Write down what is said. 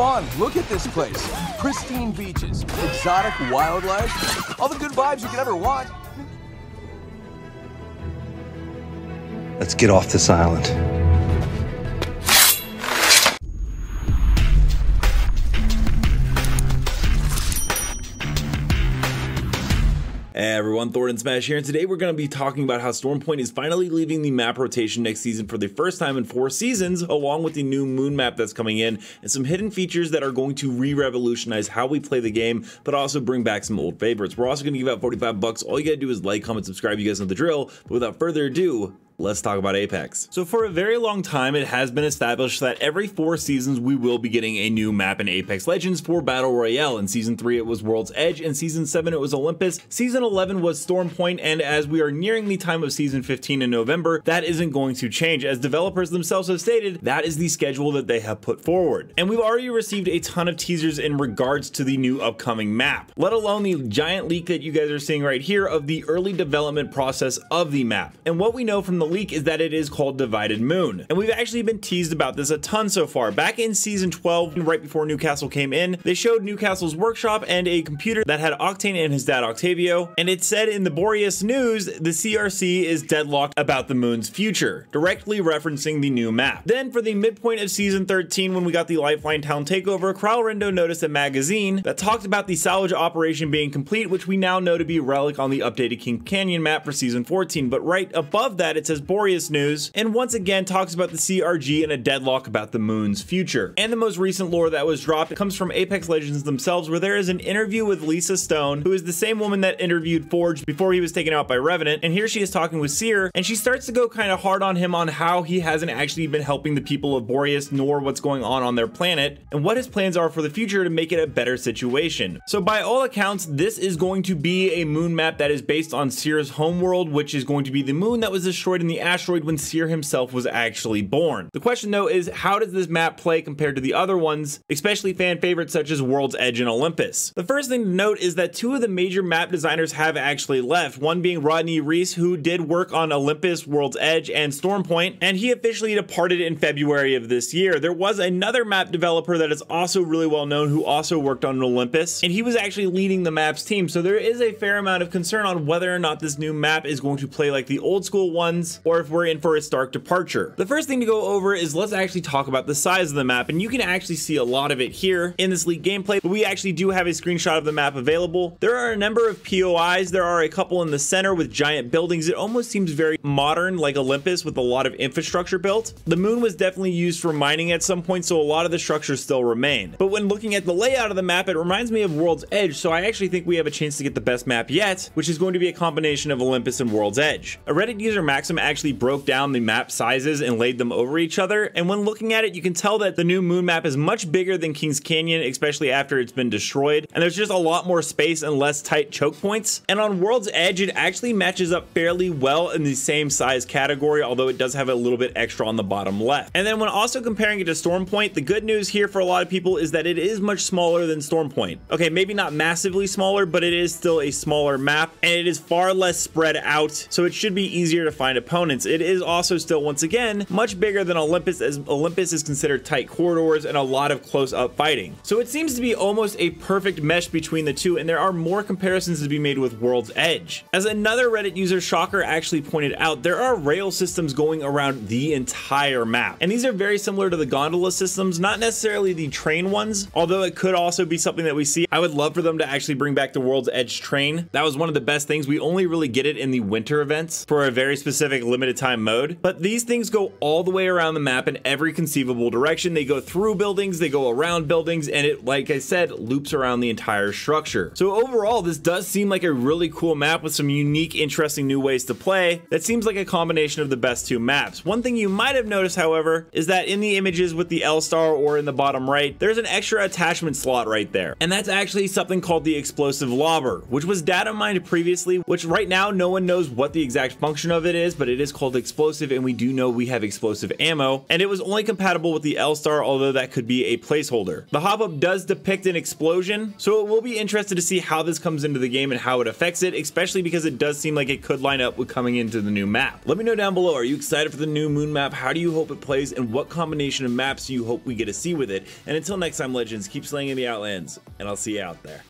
Come on, look at this place. Pristine beaches, exotic wildlife, all the good vibes you could ever want. Let's get off this island. Hey everyone, Thordan Smash here, and today we're going to be talking about how Stormpoint is finally leaving the map rotation next season for the first time in 4 seasons, along with the new moon map that's coming in, and some hidden features that are going to re-revolutionize how we play the game, but also bring back some old favorites. We're also going to give out 45 bucks. All you gotta do is like, comment, subscribe. You guys know the drill. But without further ado, let's talk about Apex. So for a very long time, it has been established that every 4 seasons we will be getting a new map in Apex Legends for Battle Royale. In Season 3 it was World's Edge, in Season 7 it was Olympus, Season 11 was Stormpoint, and as we are nearing the time of Season 15 in November, that isn't going to change. As developers themselves have stated, that is the schedule that they have put forward. And we've already received a ton of teasers in regards to the new upcoming map, let alone the giant leak that you guys are seeing right here of the early development process of the map. And what we know from the leak is that it is called Divided Moon, and we've actually been teased about this a ton so far. Back in Season 12, right before Newcastle came in, they showed Newcastle's workshop and a computer that had Octane and his dad Octavio, and it said in the Boreas news the CRC is deadlocked about the moon's future, directly referencing the new map. Then for the midpoint of Season 13, when we got the Lifeline Town takeover, Kralrindo noticed a magazine that talked about the salvage operation being complete, which we now know to be Relic on the updated King Canyon map for Season 14, but right above that it says Boreas news, and once again talks about the CRG and a deadlock about the moon's future. And the most recent lore that was dropped comes from Apex Legends themselves, where there is an interview with Lisa Stone, who is the same woman that interviewed Forge before he was taken out by Revenant, and here she is talking with Seer, and she starts to go kind of hard on him on how he hasn't actually been helping the people of Boreas, nor what's going on their planet, and what his plans are for the future to make it a better situation. So by all accounts, this is going to be a moon map that is based on Seer's homeworld, which is going to be the moon that was destroyed in the asteroid when Seer himself was actually born. The question though is, how does this map play compared to the other ones, especially fan favorites such as World's Edge and Olympus? The first thing to note is that 2 of the major map designers have actually left, one being Rodney Reese, who did work on Olympus, World's Edge, and Stormpoint, and he officially departed in February of this year. There was another map developer that is also really well known who also worked on Olympus, and he was actually leading the map's team, so there is a fair amount of concern on whether or not this new map is going to play like the old school ones, or if we're in for a stark departure. The first thing to go over is let's actually talk about the size of the map, and you can actually see a lot of it here in this leaked gameplay, but we actually do have a screenshot of the map available. There are a number of POIs. There are a couple in the center with giant buildings. It almost seems very modern, like Olympus, with a lot of infrastructure built. The moon was definitely used for mining at some point, so a lot of the structures still remain. But when looking at the layout of the map, it reminds me of World's Edge, so I actually think we have a chance to get the best map yet, which is going to be a combination of Olympus and World's Edge. A Reddit user, Maxim, actually broke down the map sizes and laid them over each other, and when looking at it you can tell that the new moon map is much bigger than King's Canyon, especially after it's been destroyed, and there's just a lot more space and less tight choke points. And on World's Edge it actually matches up fairly well in the same size category, although it does have a little bit extra on the bottom left. And then when also comparing it to Stormpoint, the good news here for a lot of people is that it is much smaller than Stormpoint. Okay, maybe not massively smaller, but it is still a smaller map, and it is far less spread out, so it should be easier to find opponents. It is also still, once again, much bigger than Olympus, as Olympus is considered tight corridors and a lot of close-up fighting. So it seems to be almost a perfect mesh between the two, and there are more comparisons to be made with World's Edge. As another Reddit user, Shocker, actually pointed out, there are rail systems going around the entire map, and these are very similar to the gondola systems, not necessarily the train ones, although it could also be something that we see. I would love for them to actually bring back the World's Edge train. That was one of the best things. We only really get it in the winter events for a very specific limited time mode, but these things go all the way around the map in every conceivable direction. They go through buildings, they go around buildings, and it, like I said, loops around the entire structure. So overall, this does seem like a really cool map with some unique, interesting new ways to play. That seems like a combination of the best 2 maps. One thing you might have noticed, however, is that in the images with the L star or in the bottom right, there's an extra attachment slot right there, and that's actually something called the explosive lobber, which was data mined previously, which right now no one knows what the exact function of it is, but it is called explosive, and we do know we have explosive ammo, and it was only compatible with the L-Star, although that could be a placeholder. The hop-up does depict an explosion, so it will be interested to see how this comes into the game and how it affects it, especially because it does seem like it could line up with coming into the new map. Let me know down below, are you excited for the new moon map? How do you hope it plays, and what combination of maps do you hope we get to see with it? And until next time, Legends, keep slaying in the Outlands, and I'll see you out there.